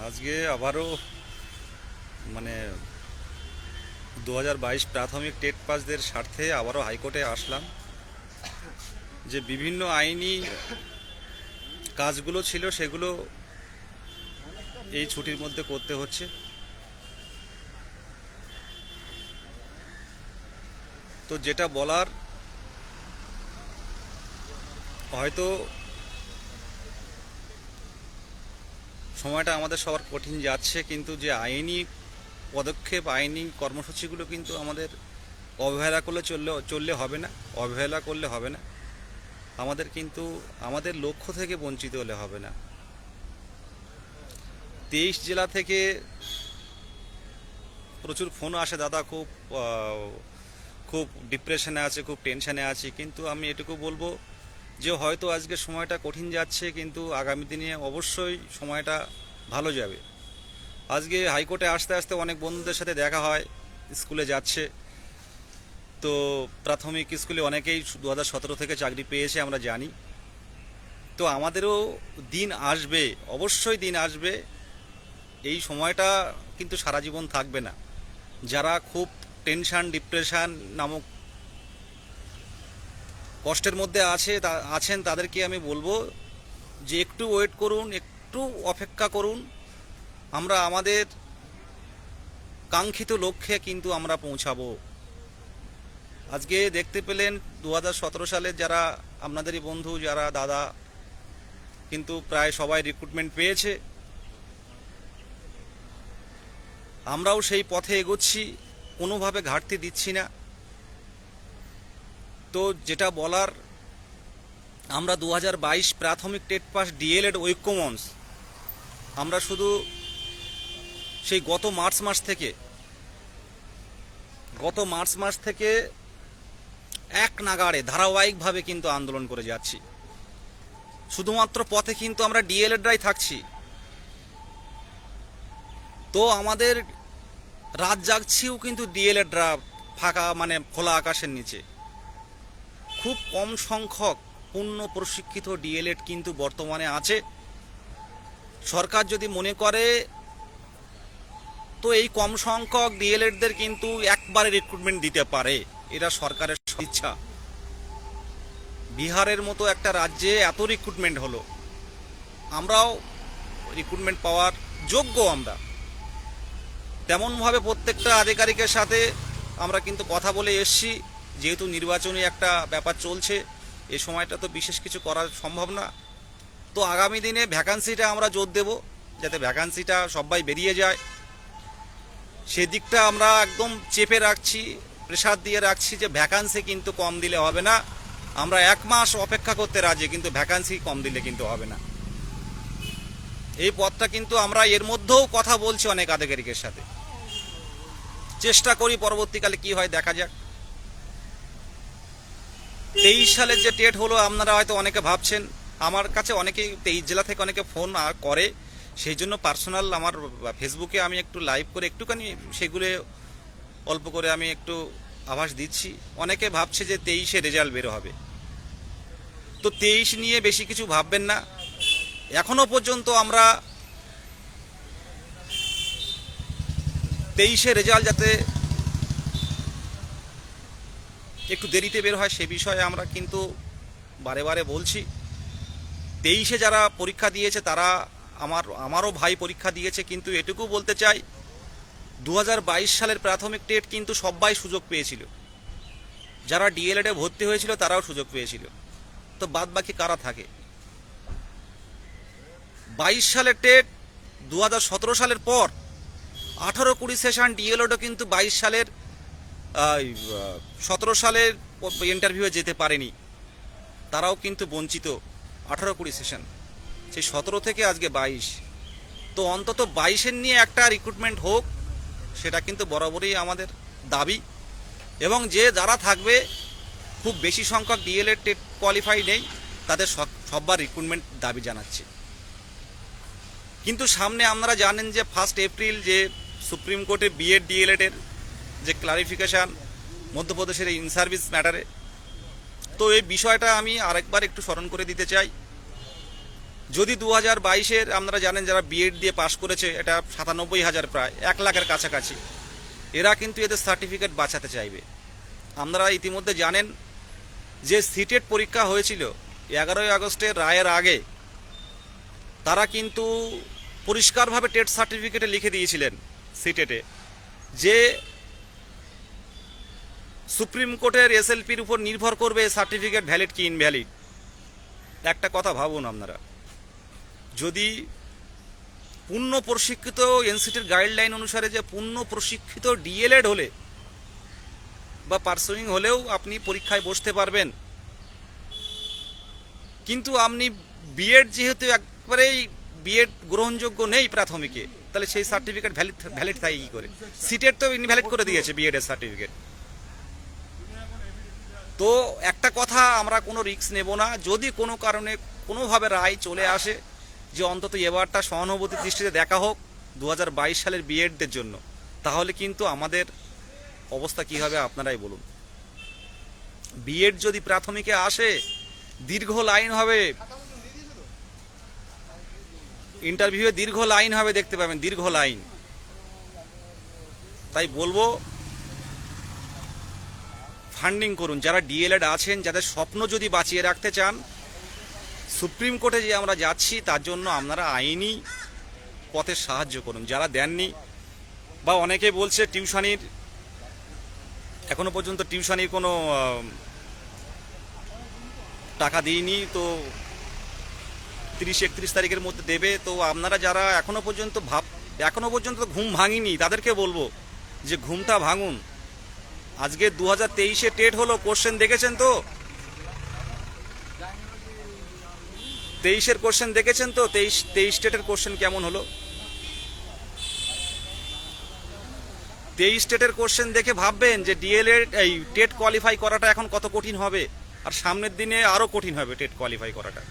আজকে আবারও মানে 2022 প্রাথমিক টেট পাসদের স্বার্থে আবারও হাইকোর্টে আসলাম। যে বিভিন্ন আইনি কাজগুলো ছিল সেগুলো এই ছুটির মধ্যে করতে হচ্ছে। তো যেটা বলার, হয়তো সময়টা আমাদের সবার কঠিন যাচ্ছে, কিন্তু যে আইনি পদক্ষেপ, আইনি কর্মসূচিগুলো কিন্তু আমাদের অবহেলা করলে চললে হবে না। অবহেলা করলে হবে না, আমাদের কিন্তু আমাদের লক্ষ্য থেকে বঞ্চিত হলে হবে না। 23 জেলা থেকে প্রচুর ফোন আসে, দাদা খুব খুব ডিপ্রেশনে আছে, খুব টেনশনে আছি। কিন্তু আমি এটুকু বলবো যে হয়তো আজকে সময়টা কঠিন যাচ্ছে, কিন্তু আগামী দিনে অবশ্যই সময়টা ভালো যাবে। আজকে হাইকোর্টে আসতে আসতে অনেক বন্ধুদের সাথে দেখা হয়, স্কুলে যাচ্ছে। তো প্রাথমিক স্কুলে অনেকেই 2017 থেকে চাকরি পেয়েছে, আমরা জানি। তো আমাদেরও দিন আসবে, অবশ্যই দিন আসবে। এই সময়টা কিন্তু সারা জীবন থাকবে না। যারা খুব টেনশন, ডিপ্রেশন নামক কষ্টের মধ্যে আছেন, তাদেরকে আমি বলবো যে একটু ওয়েট করুন, একটু অপেক্ষা করুন। আমরা আমাদের কাঙ্ক্ষিত লক্ষ্যে কিন্তু আমরা পৌঁছাবো। আজকে দেখতে পেলেন 2017 সালের যারা আপনাদেরই বন্ধু, যারা দাদা, কিন্তু প্রায় সবাই রিক্রুটমেন্ট পেয়েছে। আমরাও সেই পথে এগোচ্ছি, কোনোভাবে ঘাটতি দিচ্ছি না। তো যেটা বলার, আমরা 2022 প্রাথমিক টেট পাস ডিএলএড ঐক্যমঞ্চ, আমরা শুধু সেই গত মার্চ মাস থেকে এক নাগাড়ে ধারাবাহিকভাবে কিন্তু আন্দোলন করে যাচ্ছি। শুধুমাত্র পথে কিন্তু আমরা ডিএলএডরাই থাকছি। তো আমাদের রাত জাগছিও কিন্তু ডিএলএডরা ফাঁকা, মানে খোলা আকাশের নিচে। খুব কম সংখ্যক পূর্ণ প্রশিক্ষিত ডিএলএড কিন্তু বর্তমানে আছে। সরকার যদি মনে করে তো এই কম সংখ্যক ডিএলএডদের কিন্তু একবারে রিক্রুটমেন্ট দিতে পারে। এটা সরকারের ইচ্ছা। বিহারের মতো একটা রাজ্যে এত রিক্রুটমেন্ট হলো, আমরাও রিক্রুটমেন্ট পাওয়ার যোগ্য। আমরা তেমনভাবে প্রত্যেকটা আধিকারিকের সাথে আমরা কিন্তু কথা বলে এসছি। যেহেতু নির্বাচনী একটা ব্যাপার চলছে, এ সময়টা তো বিশেষ কিছু করা সম্ভব না। তো আগামী দিনে ভ্যাকান্সিটা আমরা জোর দেব, যাতে ভ্যাকান্সিটা সবাই বেরিয়ে যায়। সেদিকটা আমরা একদম চেপে রাখছি, প্রেসার দিয়ে রাখছি যে ভ্যাকান্সি কিন্তু কম দিলে হবে না। আমরা 1 মাস অপেক্ষা করতে রাজি, কিন্তু ভ্যাকান্সি কম দিলে কিন্তু হবে না। এই পথটা কিন্তু আমরা এর মধ্যেও কথা বলছি অনেক আধিকারিকের সাথে। চেষ্টা করি, পরবর্তীকালে কি হয় দেখা যাক। 23 সালের যে টেট হলো, আপনারা হয়তো অনেকে ভাবছেন, আমার কাছে অনেকেই 23 জেলা থেকে অনেকে ফোন করে। সেই জন্য পার্সোনাল আমার ফেসবুকে আমি একটু লাইভ করে একটুখানি সেগুলো অল্প করে আমি একটু আভাস দিচ্ছি। অনেকে ভাবছে যে 23-এ রেজাল্ট বের হবে। তো 23 নিয়ে বেশি কিছু ভাববেন না। এখনো পর্যন্ত আমরা 23-এ রেজাল্ট যাতে একটু দেরিতে বের হয় সে বিষয়ে আমরা কিন্তু বারে বারে বলছি। 23-এ যারা পরীক্ষা দিয়েছে তারা আমারও ভাই পরীক্ষা দিয়েছে, কিন্তু এটুকু বলতে চাই 2022 সালের প্রাথমিক টেট কিন্তু সবাই সুযোগ পেয়েছিল। যারা ডিএলএডে ভর্তি হয়েছিল তারাও সুযোগ পেয়েছিল। তো বাদ বাকি কারা থাকে? 22 সালের টেট 2017 সালের পর 18-20 সেশন ডিএলএডও কিন্তু 22 সালের 17 সালের ইন্টারভিউয়ে যেতে পারেনি। তারাও কিন্তু বঞ্চিত। 18-20 সেশন, সেই 17 থেকে আজকে 22। তো অন্তত 22-এর নিয়ে একটা রিক্রুটমেন্ট হোক, সেটা কিন্তু বরাবরই আমাদের দাবি। এবং যারা থাকবে, খুব বেশি সংখ্যক ডিএলএড টেট কোয়ালিফাই নেই, তাদের সববার রিক্রুটমেন্ট দাবি জানাচ্ছি। কিন্তু সামনে আপনারা জানেন যে 1 এপ্রিল যে সুপ্রিম কোর্টে বিএড ডিএলএডের যে ক্লারিফিকেশান মধ্যপ্রদেশের এই ইন সার্ভিস ম্যাটারে, তো এই বিষয়টা আমি আরেকবার একটু স্মরণ করে দিতে চাই যদি 2022-এর আপনারা জানেন যারা বিএড দিয়ে পাশ করেছে, এটা 97,000 প্রায় 1 লাখের কাছাকাছি, এরা কিন্তু এদের সার্টিফিকেট বাঁচাতে চাইবে। আপনারা ইতিমধ্যে জানেন যে সিটেট পরীক্ষা হয়েছিল 11ই আগস্টের রায়ের আগে, তারা কিন্তু পরিষ্কারভাবে টেট সার্টিফিকেটে লিখে দিয়েছিলেন সিটেটে যে সুপ্রিম কোর্টের এসএলপির উপর নির্ভর করবে সার্টিফিকেট ভ্যালিড কি ইনভ্যালিড। একটা কথা ভাবুন আপনারা, যদি পূর্ণ প্রশিক্ষিত এনসিটির গাইডলাইন অনুসারে যে পূর্ণ প্রশিক্ষিত ডিএলএড হলে বা পার্সুইং হলেও আপনি পরীক্ষায় বসতে পারবেন, কিন্তু আপনি বিএড যেহেতু একবারেই বিএড গ্রহণযোগ্য নেই প্রাথমিকে, তাহলে সেই সার্টিফিকেট ভ্যালিড থাকে কী করে? সিটেট তো ইনভ্যালিড করে দিয়েছে বিএড এর সার্টিফিকেট। তো একটা কথা, আমরা কোনো রিস্ক নেব না। যদি কোনো কারণে কোনোভাবে রায় চলে আসে যে অন্তত এবারটা সহানুভূতির দৃষ্টিতে দেখা হোক 2022 সালের বিএডদের জন্য, তাহলে কিন্তু আমাদের অবস্থা কী হবে আপনারাই বলুন। বিএড যদি প্রাথমিকে আসে, দীর্ঘ লাইন হবে, ইন্টারভিউয়ে দীর্ঘ লাইন হবে, দেখতে পাবেন দীর্ঘ লাইন। তাই বলবো ফান্ডিং করুন। যারা ডিএলএড আছেন, যাদের স্বপ্ন যদি বাঁচিয়ে রাখতে চান, সুপ্রিম কোর্টে যে আমরা যাচ্ছি তার জন্য আপনারা আইনি পথে সাহায্য করুন। যারা দেননি, বা অনেকে বলছে টিউশনির এখনো পর্যন্ত টিউশনির কোনো টাকা দিইনি, তো 30-31 তারিখের মধ্যে দেবে। তো আপনারা যারা এখনো পর্যন্ত ঘুম ভাঙিনি, তাদেরকে বলবো যে ঘুমটা ভাঙুন। আজকে 2023-এ টেট হলো, কোশ্চেন দেখেছেন তো? 23-এর কোশ্চেন দেখেছেন তো? 23 টেটের কোশ্চেন কেমন হলো? 23 টেটের কোশ্চেন দেখে ভাববেন যে ডিএলএড এই টেট কোয়ালিফাই করাটা এখন কত কঠিন হবে, আর সামনের দিনে আরও কঠিন হবে টেট কোয়ালিফাই করাটা।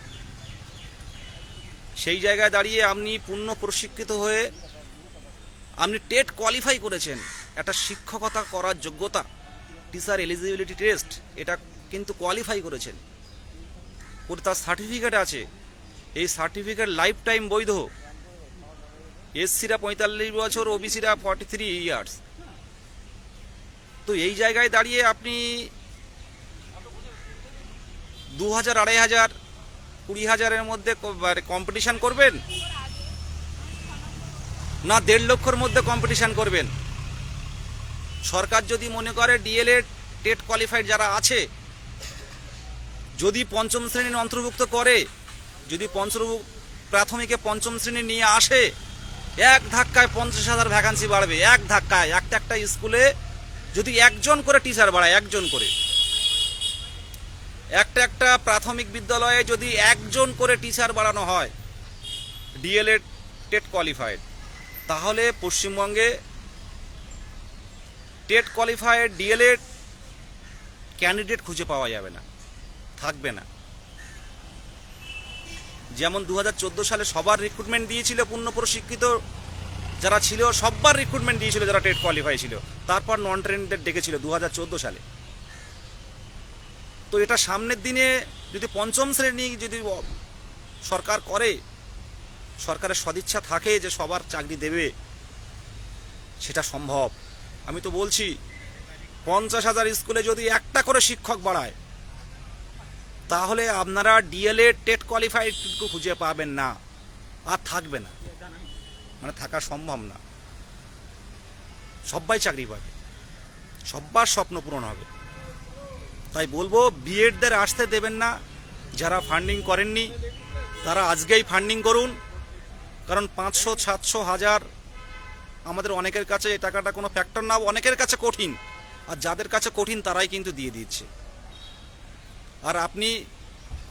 সেই জায়গায় দাঁড়িয়ে আপনি পূর্ণ প্রশিক্ষিত হয়ে আপনি টেট কোয়ালিফাই করেছেন, একটা শিক্ষকতা করার যোগ্যতা, টিচার এলিজিবিলিটি টেস্ট, এটা কিন্তু কোয়ালিফাই করেছেন, ওর তার সার্টিফিকেট আছে। এই সার্টিফিকেট লাইফ টাইম বৈধ। এসসিরা 45 বছর, ওবিসিরা 43 ইয়ার্স। তো এই জায়গায় দাঁড়িয়ে আপনি 2000, 2500, 20,000-এর মধ্যে কম্পিটিশান করবেন, না 1.5 লক্ষর মধ্যে কম্পিটিশান করবেন? সরকার যদি মনে করে ডিএলএড টেট কোয়ালিফাইড যারা আছে, যদি পঞ্চম শ্রেণীর অন্তর্ভুক্ত করে, যদি প্রাথমিকে পঞ্চম শ্রেণী নিয়ে আসে, এক ধাক্কায় 50,000 ভ্যাকান্সি বাড়বে। এক ধাক্কায় একটা স্কুলে যদি একজন করে টিচার বাড়ায়, একজন করে, একটা প্রাথমিক বিদ্যালয়ে যদি একজন করে টিচার বাড়ানো হয় ডিএলএড টেট কোয়ালিফাইড, তাহলে পশ্চিমবঙ্গে টেট কোয়ালিফাইড ডিএলএড ক্যান্ডিডেট খুঁজে পাওয়া যাবে না, থাকবে না। যেমন 2014 সালে সবার রিক্রুটমেন্ট দিয়েছিল, পূর্ণ প্রশিক্ষিত যারা ছিল সবার রিক্রুটমেন্ট দিয়েছিল যারা টেট কোয়ালিফাই ছিল, তারপর নন ট্রেন্ডেড ডেকেছিল 2014 সালে। তো এটা সামনের দিনে যদি পঞ্চম শ্রেণী যদি সরকার করে, সরকারের সদিচ্ছা থাকে যে সবার চাকরি দেবে, সেটা সম্ভব। আমি তো বলছি 50,000 স্কুলে যদি একটা করে শিক্ষক বাড়ায়, তাহলে আপনারা ডিএলএড টেট কোয়ালিফাইড খুঁজে পাবেন না, আর থাকবে না, মানে থাকা সম্ভব না। সবাই চাকরি পাবে, সবার স্বপ্ন পূরণ হবে। তাই বলবো বিএডদের আসতে দেবেন না। যারা ফান্ডিং করেননি তারা আজকেই ফান্ডিং করুন, কারণ 500, 700, 1000 আমাদের অনেকের কাছে এই টাকাটা কোনো ফ্যাক্টর না, অনেকের কাছে কঠিন, আর যাদের কাছে কঠিন তারাই কিন্তু দিয়ে দিচ্ছে। আর আপনি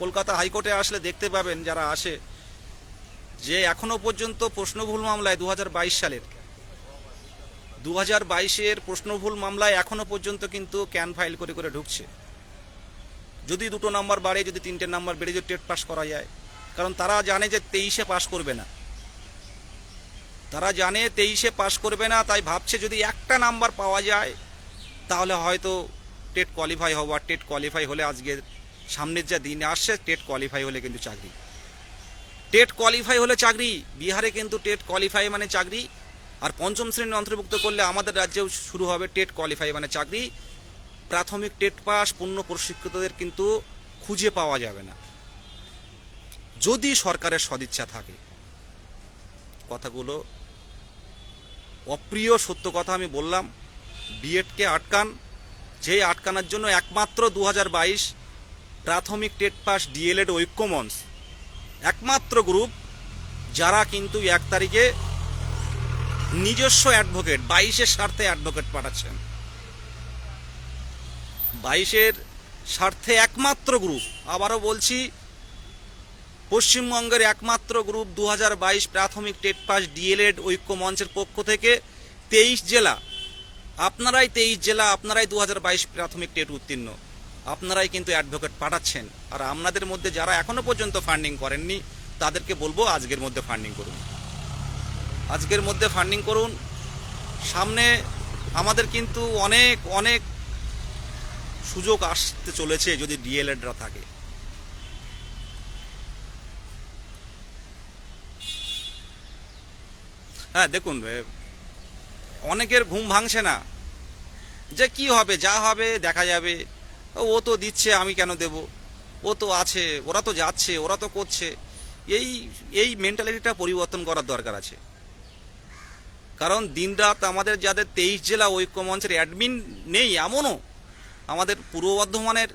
কলকাতা হাইকোর্টে আসলে দেখতে পাবেন, যারা আসে, যে এখনো পর্যন্ত প্রশ্নভুল মামলায় 2022 সালের 2022-এর প্রশ্নভুল মামলায় এখনো পর্যন্ত কিন্তু ক্যান ফাইল করে করে ঢুকছে। যদি 2 নাম্বার বাড়ে, যদি 3টে নাম্বার বেড়ে যদি টেট পাস করা যায়, কারণ তারা জানে যে 23-এ পাস করবে না, তারা জানে 23-এ পাস করবে না, তাই ভাবছে যদি একটা নাম্বার পাওয়া যায় তাহলে হয়তো টেট কোয়ালিফাই হবো। আর টেট কোয়ালিফাই হলে আজকে সামনের যা দিন আসছে, টেট কোয়ালিফাই হলে কিন্তু চাকরি। টেট কোয়ালিফাই হলে চাকরি, বিহারে কিন্তু টেট কোয়ালিফাই মানে চাকরি, আর পঞ্চম শ্রেণী অন্তর্ভুক্ত করলে আমাদের রাজ্যেও শুরু হবে টেট কোয়ালিফাই মানে চাকরি। প্রাথমিক টেট পাস পূর্ণ প্রশিক্ষিতদের কিন্তু খুঁজে পাওয়া যাবে না, যদি সরকারের সদিচ্ছা থাকে। কথাগুলো অপ্রিয় সত্য কথা আমি বললাম। বিএডকে আটকান, যেই আটকানোর জন্য একমাত্র 2022 প্রাথমিক টেট পাস ডিএলএড ঐক্যমঞ্চ একমাত্র গ্রুপ যারা কিন্তু 1 তারিখে নিজস্ব অ্যাডভোকেট 22-এর স্বার্থে অ্যাডভোকেট পাঠাচ্ছেন। 22-এর স্বার্থে একমাত্র গ্রুপ, আবারও বলছি, পশ্চিমবঙ্গের একমাত্র গ্রুপ 2022 প্রাথমিক টেট পাস ডিএলএড ঐক্য মঞ্চের পক্ষ থেকে 23 জেলা, আপনারাই 23 জেলা, আপনারাই 2022 প্রাথমিক টেট উত্তীর্ণ, আপনারাই কিন্তু অ্যাডভোকেট পাঠাচ্ছেন। আর আপনাদের মধ্যে যারা এখনো পর্যন্ত ফান্ডিং করেননি তাদেরকে বলবো আজকের মধ্যে ফান্ডিং করুন, আজকের মধ্যে ফান্ডিং করুন। সামনে আমাদের কিন্তু অনেক অনেক সুযোগ আসতে চলেছে যদি ডিএলএডরা থাকে। হ্যাঁ দেখুন, অনেকের ঘুম ভাঙছে না যে কি হবে, যা হবে দেখা যাবে, ও তো দিচ্ছে আমি কেন দেব, ও তো আছে, ওরা তো যাচ্ছে, ওরা তো করছে। এই এই মেন্টালিটিটা পরিবর্তন করার দরকার আছে। কারণ দিনরাত আমাদের যাদের 23 জেলা ঐক্য মঞ্চের অ্যাডমিন নেই এমনও আমাদের পূর্ব বর্ধমানের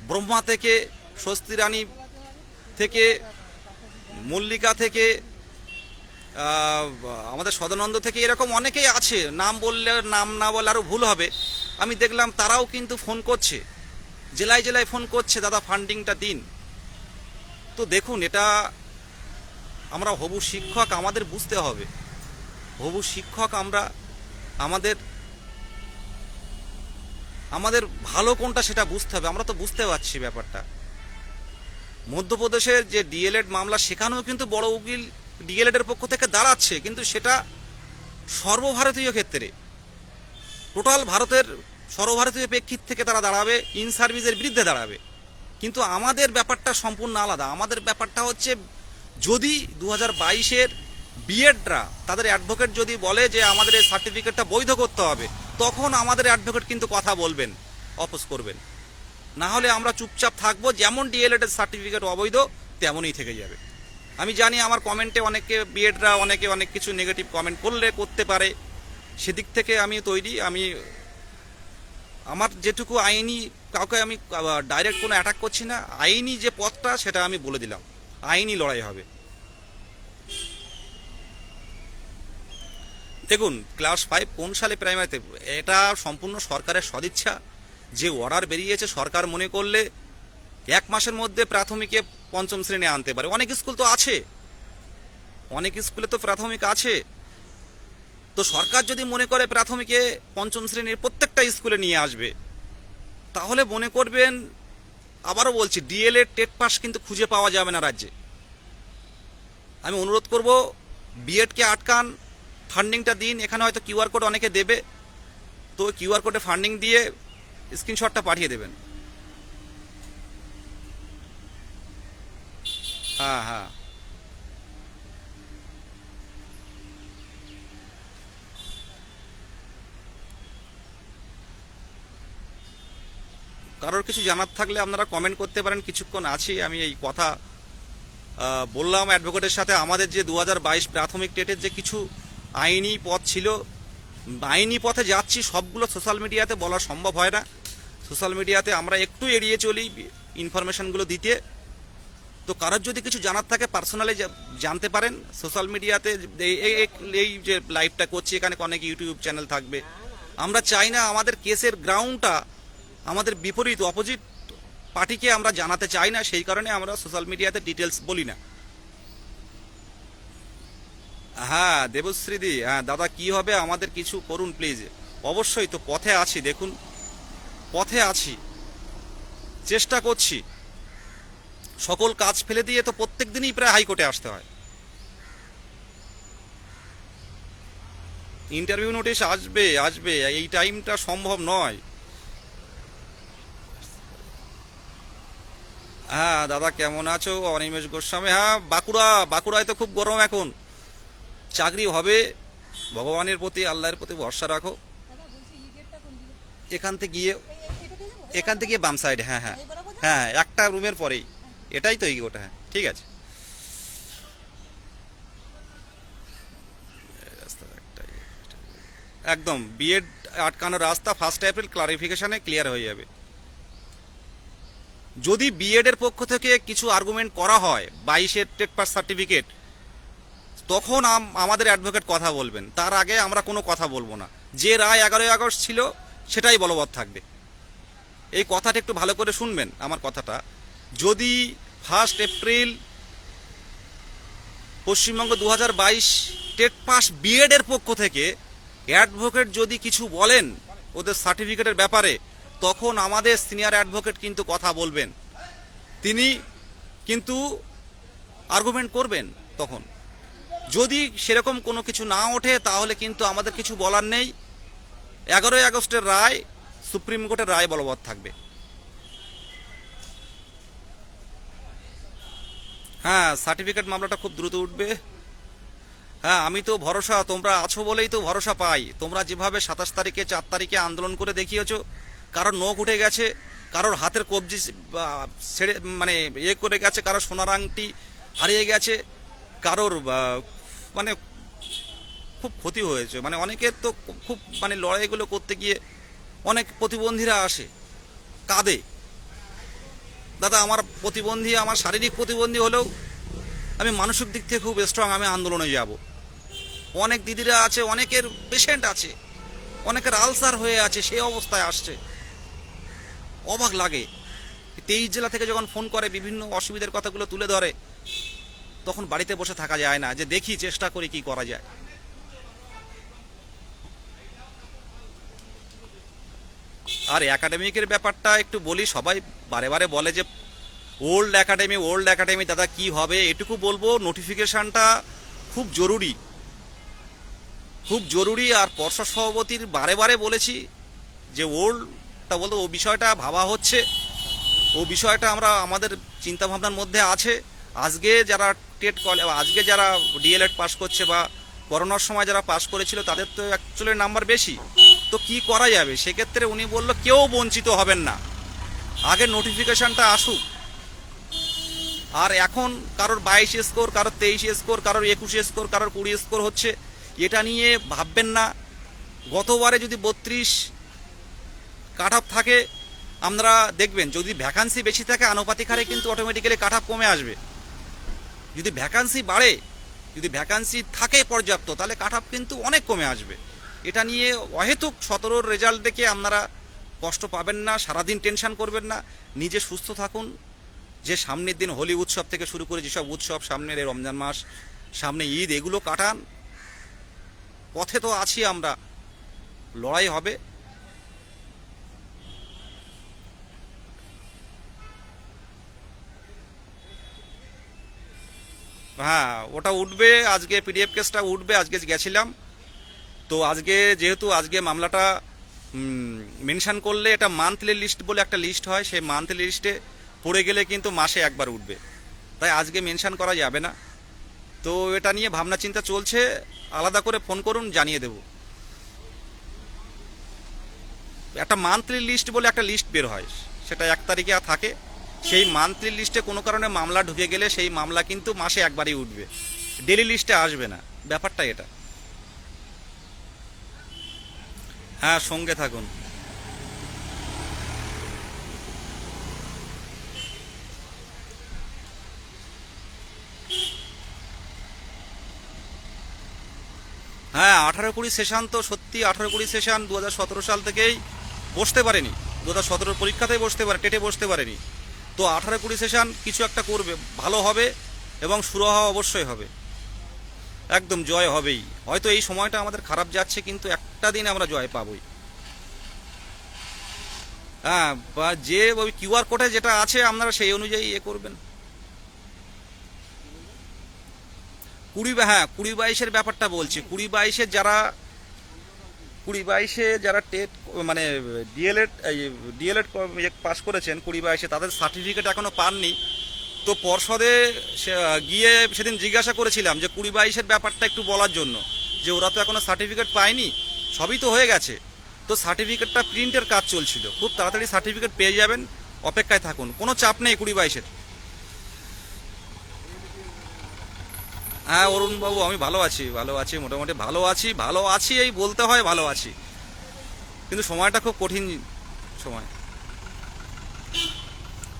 ব্রহ্মা থেকে, স্বস্তি রানী থেকে, মল্লিকা থেকে, আমাদের সদানন্দ থেকে, এরকম অনেকেই আছে, নাম বললে নাম না বললে আরও ভুল হবে। আমি দেখলাম তারাও কিন্তু ফোন করছে, জেলায় জেলায় ফোন করছে, দাদা ফান্ডিংটা দিন। তো দেখুন, এটা আমরা হবু শিক্ষক, আমাদের বুঝতে হবে। হবু শিক্ষক আমরা, আমাদের আমাদের ভালো কোনটা সেটা বুঝতে হবে। আমরা তো বুঝতে পারছি ব্যাপারটা। মধ্যপ্রদেশের যে ডিএলএড মামলা, সেখানেও কিন্তু বড় উকিল ডিএলএড এর পক্ষ থেকে দাঁড়াচ্ছে, কিন্তু সেটা সর্বভারতীয় ক্ষেত্রে, টোটাল ভারতের সর্বভারতীয় প্রেক্ষিত থেকে তারা দাঁড়াবে, ইন সার্ভিসের বিরুদ্ধে দাঁড়াবে। কিন্তু আমাদের ব্যাপারটা সম্পূর্ণ আলাদা। আমাদের ব্যাপারটা হচ্ছে, যদি 2022-এর বিএডরা তাদের অ্যাডভোকেট যদি বলে যে আমাদের এই সার্টিফিকেটটা বৈধ করতে হবে, তখন আমাদের অ্যাডভোকেট কিন্তু কথা বলবেন, অপোজ করবেন। না হলে আমরা চুপচাপ থাকবো, যেমন ডিএলএড এর সার্টিফিকেট অবৈধ তেমনই থেকে যাবে। আমি জানি আমার কমেন্টে অনেকে বিএডরা অনেকে অনেক কিছু নেগেটিভ কমেন্ট করতে পারে, সেদিক থেকে আমি তৈরি। আমি আমার যেটুকু আইনি, কাউকে আমি ডাইরেক্ট কোনো অ্যাটাক করছি না, আইনি যে পথটা সেটা আমি বলে দিলাম, আইনি লড়াই হবে। দেখুন, ক্লাস 5 কোন সালে প্রাইমারিতে, এটা সম্পূর্ণ সরকারের সদিচ্ছা। যে অর্ডার বেরিয়েছে, সরকার মনে করলে 1 মাসের মধ্যে প্রাথমিকে 5ম শ্রেণী আনতে পারে। অনেক স্কুল তো আছে, অনেক স্কুলে তো প্রাথমিক আছে। তো সরকার যদি মনে করে প্রাথমিকে 5ম শ্রেণীর প্রত্যেকটা স্কুলে নিয়ে আসবে, তাহলে মনে করবেন, আবারও বলছি, ডিএলএড টেট পাস কিন্তু খুঁজে পাওয়া যাবে না রাজ্যে। আমি অনুরোধ করব, বিএডকে আটকান, ফান্ডিংটা দিন। এখানে হয়তো কিউআর কোড অনেকে দেবে, তো কিউআর কোডে ফান্ডিং দিয়ে স্ক্রিনশটটা পাঠিয়ে দেবেন। হ্যাঁ হ্যাঁ, কারোর কিছু জানার থাকলে আপনারা কমেন্ট করতে পারেন। কিছুক্ষণ আছি, আমি এই কথা বললাম অ্যাডভোকেটের সাথে। আমাদের যে 2022 প্রাথমিক টেটের যে কিছু আইনি পথ ছিল, আইনি পথে যাচ্ছি, সবগুলো সোশ্যাল মিডিয়াতে বলা সম্ভব হয় না। সোশ্যাল মিডিয়াতে আমরা একটু এড়িয়ে চলি ইনফরমেশনগুলো দিতে। তো কারোর যদি কিছু জানার থাকে পার্সোনালি জানতে পারেন সোশ্যাল মিডিয়াতে। এই যে লাইভটা করছি, এখানে অনেক ইউটিউব চ্যানেল থাকবে। আমরা চাই না আমাদের কেসের গ্রাউন্ডটা আমাদের বিপরীত, অপোজিট পার্টিকে আমরা জানাতে চাই না, সেই কারণে আমরা সোশ্যাল মিডিয়াতে ডিটেলস বলি না। হ্যাঁ দেবশ্রীদি, হ্যাঁ দাদা, কি হবে, আমাদের কিছু করুন প্লিজ। অবশ্যই তো পথে আছি, দেখুন পথে আছি, চেষ্টা করছি। সকল কাজ ফেলে দিয়ে তো প্রত্যেক দিনই প্রায় হাইকোর্টে আসতে হয়। ইন্টারভিউ নোটিশ আসবে, এই টাইমটা সম্ভব নয়। হ্যাঁ দাদা, কেমন আছো? অনিমেষ গোস্বামী। হ্যাঁ, বাঁকুড়ায় তো খুব গরম এখন। চাকরি হবে, ভগবানের প্রতি, আল্লাহর প্রতি ভরসা রাখো। এখান থেকে গিয়ে এখান থেকে বাম সাইডে, হ্যাঁ হ্যাঁ। হ্যাঁ, একটা রুমের পরেই। এটাই তো এই ওটা, হ্যাঁ ঠিক আছে। রাস্তা একটাই। একদম বিএড আটকানোর রাস্তা 1 এপ্রিল ক্লারিফিকেশনে ক্লিয়ার হয়ে যাবে। যদি বিএড এর পক্ষ থেকে কিছু আর্গুমেন্ট করা হয় 22-এর টেট পাস সার্টিফিকেট, তখন আমাদের অ্যাডভোকেট কথা বলবেন। তার আগে আমরা কোনো কথা বলবো না। যে রায় 11ই আগস্ট ছিল সেটাই বলবৎ থাকবে। এই কথাটা একটু ভালো করে শুনবেন আমার কথাটা। যদি 1 April Paschimbanga 2022 TET pass BEd এর পক্ষ থেকে অ্যাডভোকেট যদি কিছু বলেন ওদের সার্টিফিকেটের ব্যাপারে, তখন আমাদের সিনিয়র অ্যাডভোকেট কিন্তু কথা বলবেন। তিনি কিন্তু আর্গুমেন্ট করবেন। তখন যদি সেরকম কোনো কিছু না ওঠে, তাহলে কিন্তু আমাদের কিছু বলার নেই। 11ই আগস্টের রায়, সুপ্রিম কোর্টের রায় বলবৎ থাকবে। হ্যাঁ, সার্টিফিকেট মামলাটা খুব দ্রুত উঠবে। হ্যাঁ, আমি তো ভরসা, তোমরা আছো বলেই তো ভরসা পাই। তোমরা যেভাবে 27 তারিখে 4 তারিখে আন্দোলন করে দেখিয়েছো, কারোর নখ উঠে গেছে, কারোর হাতের কবজি ছেড়ে মানে করে গেছে, কারোর সোনার আংটি হারিয়ে গেছে, কারোর মানে খুব ক্ষতি হয়েছে। মানে অনেকের তো খুব মানে লড়াইগুলো করতে গিয়ে অনেক প্রতিবন্ধীরা আসে, কাঁদে। দাদা, আমার প্রতিবন্ধী, আমার শারীরিক প্রতিবন্ধী হলেও আমি মানসিক দিক থেকে খুব স্ট্রং। আমি আন্দোলনে যাব। অনেক দিদিরা আছে, অনেকের পেশেন্ট আছে, অনেকের আলসার হয়ে আছে, সেই অবস্থায় আসছে। অবাক লাগে। 23 জেলা থেকে যখন ফোন করে বিভিন্ন অসুবিধার কথাগুলো তুলে ধরে, তখন বাড়িতে বসে থাকা যায় না, যে দেখি চেষ্টা করি কি করা যায়। আর একাডেমিকের ব্যাপারটা একটু বলি। সবাই বারে বারে বলে যে ওল্ড একাডেমি। দাদা, কি হবে এটুকু বলবো, নোটিফিকেশনটা খুব জরুরি, খুব জরুরি। আর পর্ষদ সভাপতির বারে বারে বলেছি যে ওল্ডটা বলতে ও বিষয়টা ভাবা হচ্ছে, ও বিষয়টা আমরা আমাদের চিন্তাভাবনার মধ্যে আছে। আজকে যারা আজকে যারা ডিএলএড পাস করছে বা করোনার সময় যারা পাস করেছিল, তাদের তো অ্যাকচুয়ালি নাম্বার বেশি। তো কি করা যাবে সেক্ষেত্রে? উনি বলল কেউ বঞ্চিত হবেন না, আগে নোটিফিকেশনটা আসুক। আর এখন কারোর 22 স্কোর, কারোর 23 স্কোর, কারোর 21 স্কোর, কারোর 20 স্কোর হচ্ছে, এটা নিয়ে ভাববেন না। গতবারে যদি 32 কাট অফ থাকে, আমরা দেখবেন যদি ভ্যাকান্সি বেশি থাকে, আনুপাতিক হারে কিন্তু অটোমেটিক্যালি কাট অফ কমে আসবে। যদি ভ্যাকান্সি বাড়ে, যদি ভ্যাকান্সি থাকে পর্যাপ্ত, তাহলে কাট অফ কিন্তু অনেক কমে আসবে। এটা নিয়ে অহেতুক 17-র রেজাল্ট দেখে আপনারা কষ্ট পাবেন না, সারাদিন টেনশন করবেন না। নিজে সুস্থ থাকুন। যে সামনের দিন হোলি উৎসব থেকে শুরু করে যেসব উৎসব, সামনের এই রমজান মাস, সামনে ঈদ, এগুলো কাটান। পথে তো আছি আমরা, লড়াই হবে। হ্যাঁ, ওটা উঠবে আজকে, পিডিএফ কেসটা উঠবে। আজকে গেছিলাম তো, আজকে যেহেতু আজকে মামলাটা মেনশন করলে, এটা মান্থলি লিস্ট বলে একটা লিস্ট হয়, সেই মান্থলি লিস্টে পড়ে গেলে কিন্তু মাসে একবার উঠবে, তাই আজকে মেনশন করা যাবে না। তো এটা নিয়ে ভাবনা চিন্তা চলছে, আলাদা করে ফোন করুন, জানিয়ে দেব। একটা মান্থলি লিস্ট বলে একটা লিস্ট বের হয়, সেটা 1 তারিখে থাকে। সেই মান্থলি লিস্টে কোনো কারণে মামলা ঢুকে গেলে সেই মামলা কিন্তু মাসে একবারই উঠবে, ডেলি লিস্টে আসবে না। ব্যাপারটা এটা। হ্যাঁ, সঙ্গে থাকুন। হ্যাঁ, 18-20 সেশন তো সত্যি, 18-20 সেশন 2017 সাল থেকেই বসতে পারেনি। 2017 পরীক্ষাতেই বসতে পারে, টেটে বসতে পারেনি। তো 18-20 সেশন কিছু একটা করবে, ভালো হবে এবং সুরাহা অবশ্যই হবে। একদম জয় হবেই। হয়তো এই সময়টা আমাদের খারাপ যাচ্ছে, কিন্তু একটা দিন আমরা জয় পাবই। হ্যাঁ, বা যে ওই কিউআর কোডে যেটা আছে আপনারা সেই অনুযায়ী করবেন। 20, হ্যাঁ 20-22-এর ব্যাপারটা বলছি। 20-22-এর যারা 20-22 যারা টেট মানে ডিএলএড ডিএলএড পাস করেছেন 20-22 তাদের সার্টিফিকেট এখনো পাননি। তো পর্ষদে গিয়ে সেদিন জিজ্ঞাসা করেছিলাম যে 20-22 ব্যাপারটা একটু বলার জন্য, যে ওরা তো এখনো সার্টিফিকেট পায়নি, সবই তো হয়ে গেছে, তো সার্টিফিকেটটা প্রিন্টের কাজ চলছিল, খুব তাড়াতাড়ি সার্টিফিকেট পেয়ে যাবেন, অপেক্ষায় থাকুন, কোনো চাপ নেই 20-22। হ্যাঁ অরুণবাবু, আমি ভালো আছি, ভালো আছি, মোটামুটি ভালো আছি এই বলতে হয় ভালো আছি, কিন্তু সময়টা খুব কঠিন সময়।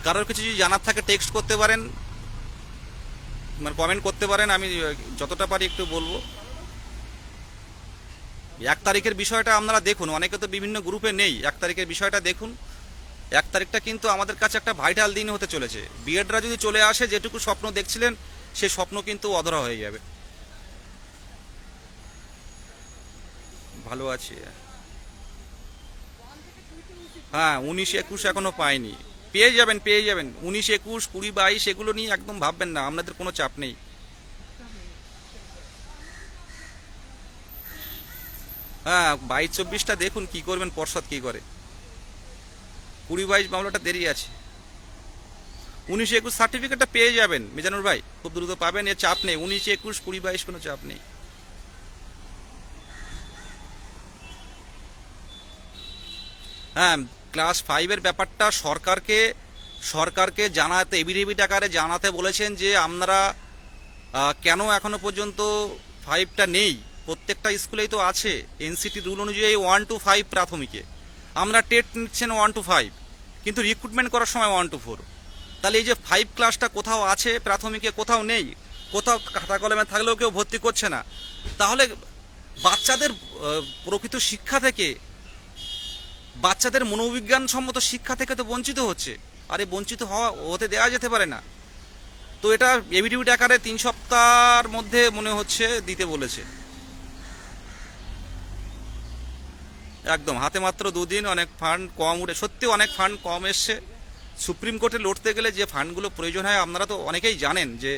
কারোর কিছু যদি জানার থাকে টেক্সট করতে পারেন, মানে কমেন্ট করতে পারেন, আমি যতটা পারি একটু বলবো। 1 তারিখের বিষয়টা আপনারা দেখুন, অনেকে তো বিভিন্ন গ্রুপে নেই, 1 তারিখের বিষয়টা দেখুন। 1 তারিখটা কিন্তু আমাদের কাছে একটা ভাইটাল দিন হতে চলেছে। বিএডরা যদি চলে আসে, যেটুকু স্বপ্ন দেখছিলেন সেই স্বপ্ন কিন্তু অধরা হয়ে যাবে। ভালো আছি। হ্যাঁ 19-21 এখনো পাইনি, পেয়ে যাবেন 19-21 20-22 এগুলো নিয়ে একদম ভাববেন না, আপনাদের কোনো চাপ নেই। হ্যাঁ 22-24টা দেখুন কি করবেন, পর্ষদ কি করে। 20-22 মামলাটা দেরি আছে। 19-21 সার্টিফিকেটটা পেয়ে যাবেন মিজানুর ভাই, খুব দ্রুত পাবেন, এর চাপ নেই। 19-21 20-22 কোনো চাপ নেই। হ্যাঁ ক্লাস 5-এর ব্যাপারটা সরকারকে জানাতে, এভিডেভিট আকারে জানাতে বলেছেন যে আপনারা কেন এখনো পর্যন্ত 5টা নেই। প্রত্যেকটা স্কুলেই তো আছে, এনসিটি রুল অনুযায়ী 1 to 5 প্রাথমিকে, আমরা টেট নিচ্ছেন 1 to 5, কিন্তু রিক্রুটমেন্ট করার সময় 1 to 4। তাহলে এই যে 5 ক্লাসটা কোথাও আছে প্রাথমিকে, কোথাও নেই, কোথাও খাতা কলমে থাকলেও কেউ ভর্তি করছে না, তাহলে বাচ্চাদের প্রকৃত শিক্ষা থেকে, বাচ্চাদের মনোবিজ্ঞান সম্মত শিক্ষা থেকে তো বঞ্চিত হচ্ছে। আরে বঞ্চিত হতে দেওয়া যেতে পারে না। তো এটা এভিডেভিট আকারে 3 সপ্তাহের মধ্যে মনে হচ্ছে দিতে বলেছে। একদম হাতে মাত্র 2 দিন, অনেক ফান্ড কম উঠে, সত্যি অনেক ফান্ড কম এসছে। সুপ্রিম কোর্টে লড়তে গেলে যে ফান্ডগুলো প্রয়োজন হয় আপনারা তো অনেকেই জানেন, যে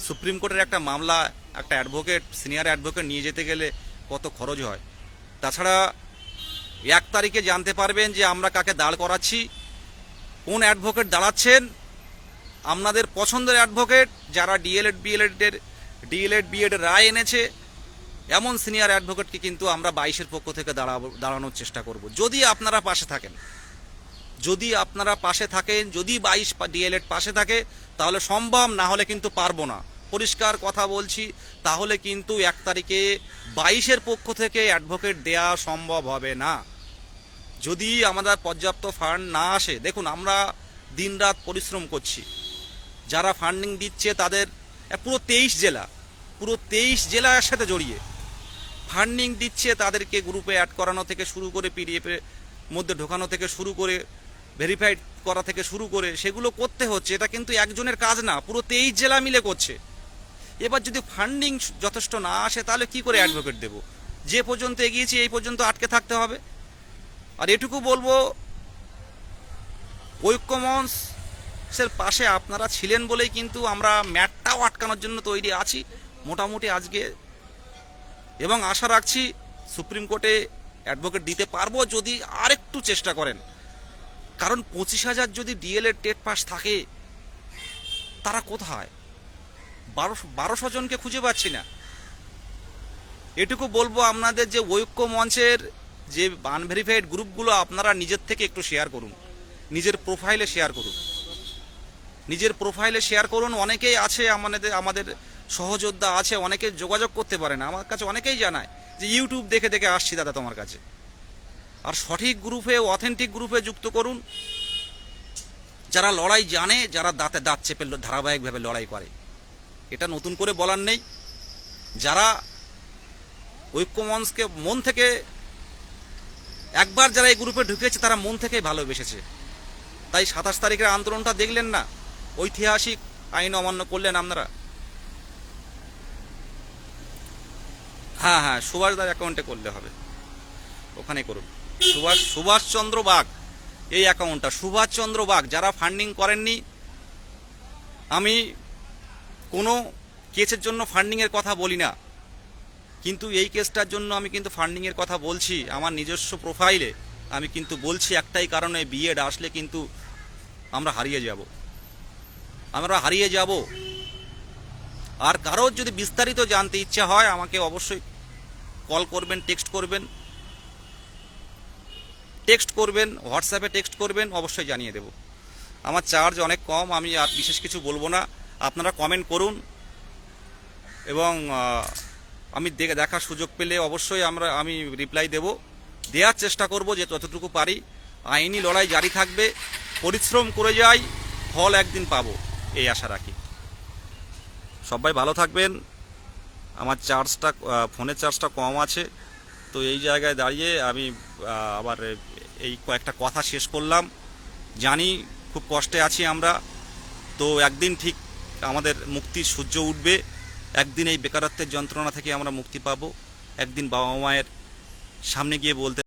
সুপ্রিম কোর্টের একটা মামলা একটা অ্যাডভোকেট, সিনিয়র অ্যাডভোকেট নিয়ে যেতে গেলে কত খরচ হয়। তাছাড়া 1 তারিখে জানতে পারবেন যে আমরা কাকে দাঁড় করাচ্ছি, কোন অ্যাডভোকেট দাঁড়াচ্ছেন, আপনাদের পছন্দের অ্যাডভোকেট, যারা ডিএলএড বিএড রায় এনেছে, এমন সিনিয়র অ্যাডভোকেটকে কিন্তু আমরা 22-এর পক্ষ থেকে দাঁড়ানোর চেষ্টা করব, যদি আপনারা পাশে থাকেন। যদি 22 ডিএলএড পাশে থাকে তাহলে সম্ভব, না হলে কিন্তু পারবো না, পরিষ্কার কথা বলছি। তাহলে কিন্তু 1 তারিখে 22-এর পক্ষ থেকে অ্যাডভোকেট দেয়া সম্ভব হবে না, যদি আমাদের পর্যাপ্ত ফান্ড না আসে। দেখুন আমরা দিনরাত পরিশ্রম করছি, যারা ফান্ডিং দিচ্ছে তাদের পুরো 23 জেলা একসাথে জড়িয়ে ফান্ডিং দিচ্ছে, তাদেরকে গ্রুপে অ্যাড করানো থেকে শুরু করে, পিডিএফের মধ্যে ঢোকানো থেকে শুরু করে, ভেরিফাইড করা থেকে শুরু করে, সেগুলো করতে হচ্ছে। এটা কিন্তু একজনের কাজ না, পুরো 23 জেলা মিলে করছে। এবার যদি ফান্ডিং যথেষ্ট না আসে তাহলে কি করে অ্যাডভোকেট দেব? যে পর্যন্ত এগিয়েছি এই পর্যন্ত আটকে থাকতে হবে। আর এটুকু বলবো, ঐক্যমঞ্চের পাশে আপনারা ছিলেন বলেই কিন্তু আমরা ম্যাটটাও আটকানোর জন্য তৈরি আছি মোটামুটি আজকে, এবং আশা রাখছি সুপ্রিম কোর্টে অ্যাডভোকেট দিতে পারবো যদি আরেকটু চেষ্টা করেন। কারণ 25,000 যদি ডিএলএড টেট পাস থাকে, তারা কোথায়? 1200 জনকে খুঁজে পাচ্ছি না। এটুকু বলবো আপনাদের, যে ঐক্য মঞ্চের যে আনভেরিফাইড গ্রুপগুলো আপনারা নিজের থেকে একটু শেয়ার করুন, নিজের প্রোফাইলে শেয়ার করুন। অনেকেই আছে আমাদের সহযোদ্ধা আছে, অনেকে যোগাযোগ করতে পারে না, আমার কাছে অনেকেই জানায় যে ইউটিউব দেখে দেখে আসছি দাদা তোমার কাছে। আর সঠিক গ্রুপে, অথেন্টিক গ্রুপে যুক্ত করুন, যারা লড়াই জানে, যারা দাঁতে দাঁত চেপে ধারাবাহিকভাবে লড়াই করে। এটা নতুন করে বলার নেই। যারা ঐক্যমঞ্চকে মন থেকে, একবার যারা এই গ্রুপে ঢুকেছে তারা মন থেকেই ভালোবেসেছে। তাই 27 তারিখের আন্দোলনটা দেখলেন না, ঐতিহাসিক আইন অমান্য করলেন আপনারা। হ্যাঁ সুভাষদার অ্যাকাউন্টে করলে হবে, ওখানে করুন। সুভাষচন্দ্র বাগ, এই অ্যাকাউন্টটা সুভাষচন্দ্র বাগ। যারা ফান্ডিং করেননি, আমি কোনো কেসের জন্য ফান্ডিংয়ের কথা বলি না, কিন্তু এই কেসটার জন্য আমি কিন্তু ফান্ডিংয়ের কথা বলছি আমার নিজস্ব প্রোফাইলে, আমি কিন্তু বলছি একটাই কারণে, বিএড আসলে কিন্তু আমরা হারিয়ে যাব। আর কারোর যদি বিস্তারিত জানতে ইচ্ছা হয় আমাকে অবশ্যই কল করবেন, টেক্সট করবেন, হোয়াটসঅ্যাপে টেক্সট করবেন, অবশ্যই জানিয়ে দেব। আমার চার্জ অনেক কম, আমি আর বিশেষ কিছু বলবো না। আপনারা কমেন্ট করুন এবং আমি দেখার সুযোগ পেলে অবশ্যই আমি রিপ্লাই দেওয়ার চেষ্টা করব যে যতটুকু পারি। আইনি লড়াই জারি থাকবে, পরিশ্রম করে যাই, ফল একদিন পাবো, এই আশা রাখি। সবাই ভালো থাকবেন। আমার ফোনের চার্জটা কম আছে, তো এই জায়গায় দাঁড়িয়ে আমি আবার এই কয়েকটা কথা শেষ করলাম। জানি খুব কষ্টে আছি আমরা, তো একদিন ঠিক আমাদের মুক্তির সূর্য উঠবে, একদিন এই বেকারত্বের যন্ত্রণা থেকে আমরা মুক্তি পাবো, একদিন বাবা মায়ের সামনে গিয়ে বলতে